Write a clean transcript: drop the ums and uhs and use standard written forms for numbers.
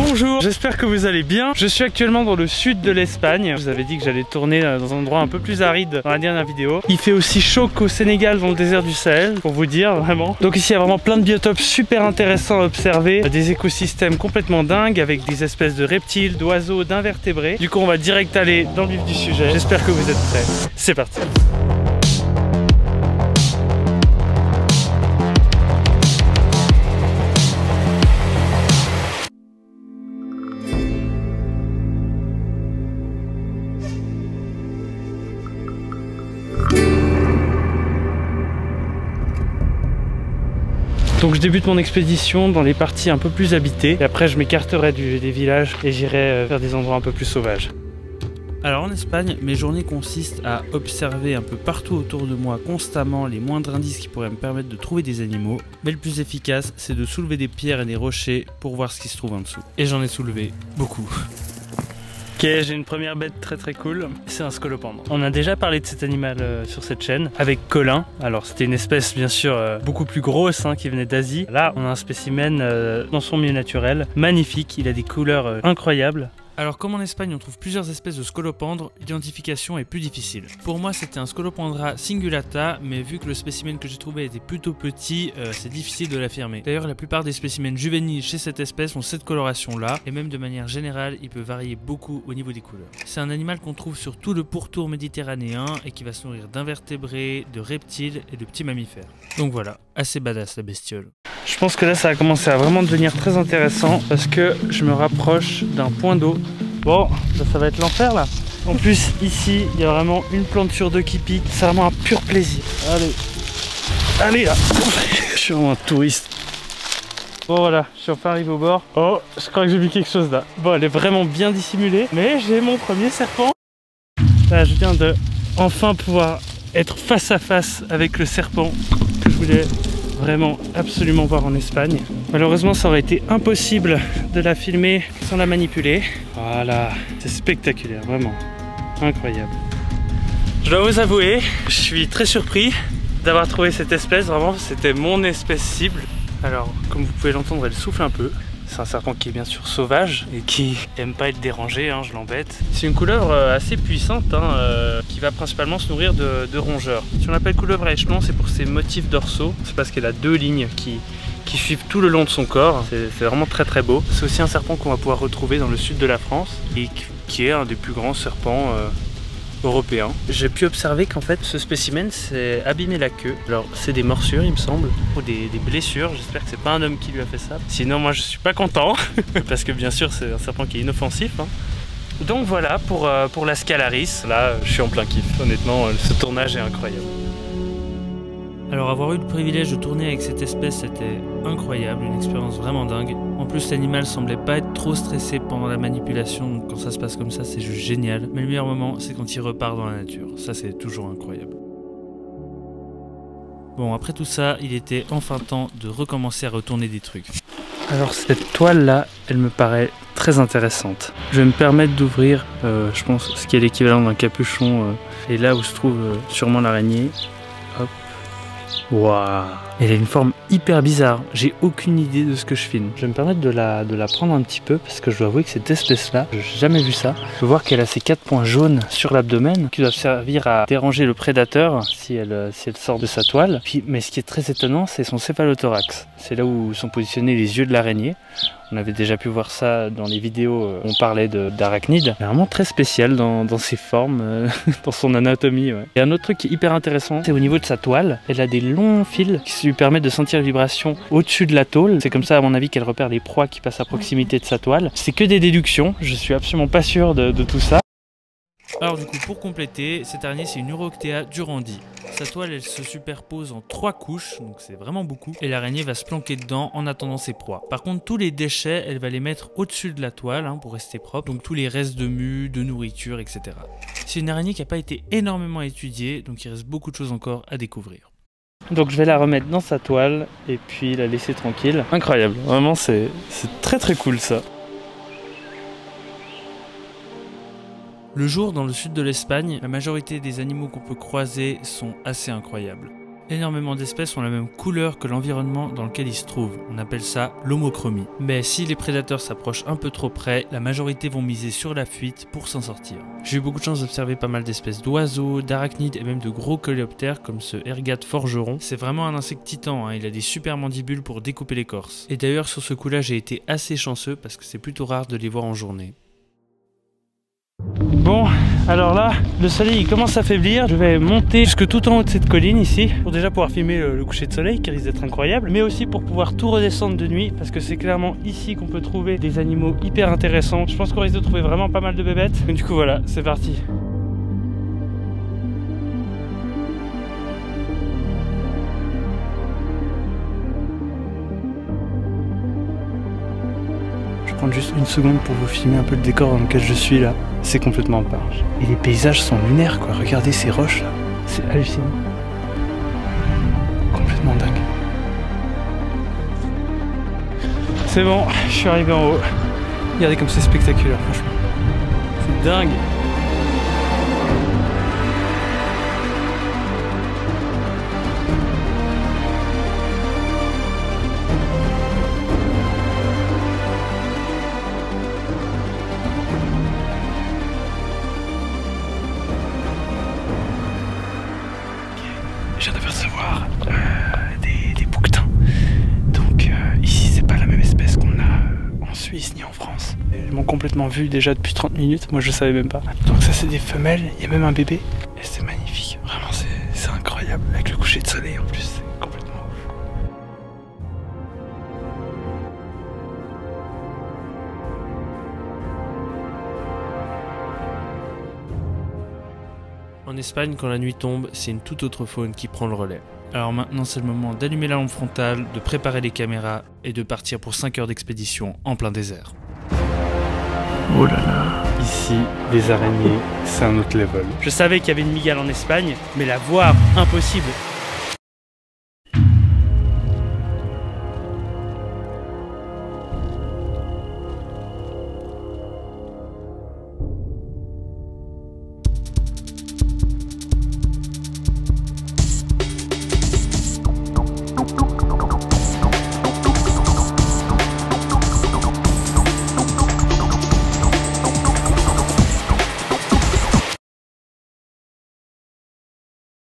Bonjour, j'espère que vous allez bien. Je suis actuellement dans le sud de l'Espagne. Je vous avais dit que j'allais tourner dans un endroit un peu plus aride dans la dernière vidéo. Il fait aussi chaud qu'au Sénégal dans le désert du Sahel, pour vous dire vraiment. Donc ici il y a vraiment plein de biotopes super intéressants à observer, des écosystèmes complètement dingues avec des espèces de reptiles, d'oiseaux, d'invertébrés. Du coup on va direct aller dans le vif du sujet. J'espère que vous êtes prêts. C'est parti. Donc je débute mon expédition dans les parties un peu plus habitées et après je m'écarterai des villages et j'irai vers des endroits un peu plus sauvages. Alors en Espagne, mes journées consistent à observer un peu partout autour de moi constamment les moindres indices qui pourraient me permettre de trouver des animaux, mais le plus efficace c'est de soulever des pierres et des rochers pour voir ce qui se trouve en dessous. Et j'en ai soulevé beaucoup. Ok, j'ai une première bête très cool, c'est un scolopendre. On a déjà parlé de cet animal sur cette chaîne avec Colin. Alors c'était une espèce bien sûr beaucoup plus grosse qui venait d'Asie. Là on a un spécimen dans son milieu naturel, magnifique, il a des couleurs incroyables. Alors comme en Espagne on trouve plusieurs espèces de scolopendres, l'identification est plus difficile. Pour moi c'était un Scolopendra cingulata, mais vu que le spécimen que j'ai trouvé était plutôt petit, c'est difficile de l'affirmer. D'ailleurs la plupart des spécimens juvéniles chez cette espèce ont cette coloration là, et même de manière générale il peut varier beaucoup au niveau des couleurs. C'est un animal qu'on trouve sur tout le pourtour méditerranéen et qui va se nourrir d'invertébrés, de reptiles et de petits mammifères. Donc voilà, assez badass la bestiole. Je pense que là ça va commencer à vraiment devenir très intéressant parce que je me rapproche d'un point d'eau. Bon, ça va être l'enfer là. En plus ici il y a vraiment une plante sur deux qui pique. C'est vraiment un pur plaisir. Allez là. Je suis vraiment un touriste. Bon voilà, je suis enfin arrivé au bord. Oh, je crois que j'ai vu quelque chose là. Bon, elle est vraiment bien dissimulée, mais j'ai mon premier serpent. Là je viens de enfin pouvoir être face à face avec le serpent que je voulais vraiment absolument voir en Espagne. Malheureusement ça aurait été impossible de la filmer sans la manipuler. Voilà, c'est spectaculaire, vraiment incroyable. Je dois vous avouer, je suis très surpris d'avoir trouvé cette espèce, vraiment c'était mon espèce cible. Alors comme vous pouvez l'entendre, elle souffle un peu. C'est un serpent qui est bien sûr sauvage et qui aime pas être dérangé, je l'embête. C'est une couleuvre assez puissante qui va principalement se nourrir de rongeurs. Si on l'appelle couleuvre à échelon, c'est pour ses motifs dorsaux. C'est parce qu'elle a deux lignes qui suivent tout le long de son corps. C'est vraiment très beau. C'est aussi un serpent qu'on va pouvoir retrouver dans le sud de la France et qui est un des plus grands serpents européen. J'ai pu observer qu'en fait ce spécimen s'est abîmé la queue. Alors c'est des morsures il me semble, ou des blessures, j'espère que c'est pas un homme qui lui a fait ça. Sinon moi je suis pas content, parce que bien sûr c'est un serpent qui est inoffensif. Donc voilà pour la Scalaris, là je suis en plein kiff, honnêtement ce tournage est incroyable. Alors avoir eu le privilège de tourner avec cette espèce c'était incroyable, une expérience vraiment dingue. En plus l'animal semblait pas être trop stressé pendant la manipulation, donc quand ça se passe comme ça c'est juste génial. Mais le meilleur moment c'est quand il repart dans la nature, ça c'est toujours incroyable. Bon après tout ça, il était enfin temps de recommencer à retourner des trucs. Alors cette toile là, elle me paraît très intéressante. Je vais me permettre d'ouvrir, je pense, ce qui est l'équivalent d'un capuchon, et là où se trouve sûrement l'araignée. Hop. Waouh, elle a une forme hyper bizarre, j'ai aucune idée de ce que je filme. Je vais me permettre de la prendre un petit peu parce que je dois avouer que cette espèce là, je n'ai jamais vu ça. Je peux voir qu'elle a ces 4 points jaunes sur l'abdomen qui doivent servir à déranger le prédateur si elle sort de sa toile. Mais ce qui est très étonnant c'est son céphalothorax, c'est là où sont positionnés les yeux de l'araignée. On avait déjà pu voir ça dans les vidéos où on parlait d'arachnides. Vraiment très spécial dans ses formes, dans son anatomie. Ouais. Et un autre truc qui est hyper intéressant, c'est au niveau de sa toile. Elle a des longs fils qui lui permettent de sentir les vibrations au-dessus de la tôle. C'est comme ça à mon avis qu'elle repère les proies qui passent à proximité de sa toile. C'est que des déductions, je suis absolument pas sûr de tout ça. Alors du coup pour compléter, cette araignée c'est une Uroctea durandi. Sa toile elle se superpose en 3 couches, donc c'est vraiment beaucoup, et l'araignée va se planquer dedans en attendant ses proies. Par contre tous les déchets elle va les mettre au-dessus de la toile pour rester propre, donc tous les restes de mue, de nourriture, etc. C'est une araignée qui n'a pas été énormément étudiée, donc il reste beaucoup de choses encore à découvrir. Donc je vais la remettre dans sa toile et puis la laisser tranquille. Incroyable, vraiment c'est très cool ça. Le jour, dans le sud de l'Espagne, la majorité des animaux qu'on peut croiser sont assez incroyables. Énormément d'espèces ont la même couleur que l'environnement dans lequel ils se trouvent. On appelle ça l'homochromie. Mais si les prédateurs s'approchent un peu trop près, la majorité vont miser sur la fuite pour s'en sortir. J'ai eu beaucoup de chance d'observer pas mal d'espèces d'oiseaux, d'arachnides et même de gros coléoptères comme ce ergate forgeron. C'est vraiment un insecte titan, hein. Il a des super mandibules pour découper l'écorce. Et d'ailleurs sur ce coup-là j'ai été assez chanceux parce que c'est plutôt rare de les voir en journée. Bon, alors là, le soleil il commence à faiblir. Je vais monter jusque tout en haut de cette colline ici pour déjà pouvoir filmer le coucher de soleil qui risque d'être incroyable, mais aussi pour pouvoir tout redescendre de nuit parce que c'est clairement ici qu'on peut trouver des animaux hyper intéressants. Je pense qu'on risque de trouver vraiment pas mal de bébêtes. Donc du coup voilà, c'est parti. Je vais prendre juste une seconde pour vous filmer un peu le décor dans lequel je suis là. C'est complètement barge. Et les paysages sont lunaires quoi, regardez ces roches là, c'est hallucinant. Complètement dingue. C'est bon, je suis arrivé en haut. Regardez comme c'est spectaculaire franchement. C'est dingue. Je viens d'apercevoir des bouquetins. Donc ici c'est pas la même espèce qu'on a en Suisse ni en France. Ils m'ont complètement vu déjà depuis 30 minutes, moi je savais même pas. Donc ça c'est des femelles, il y a même un bébé. Et c'est magnifique, vraiment c'est incroyable. Avec le coucher de soleil en plus, c'est complètement ouf. En Espagne, quand la nuit tombe, c'est une toute autre faune qui prend le relais. Alors maintenant, c'est le moment d'allumer la lampe frontale, de préparer les caméras et de partir pour 5 heures d'expédition en plein désert. Oh là là. Ici, les araignées, c'est un autre level. Je savais qu'il y avait une mygale en Espagne, mais la voir, impossible.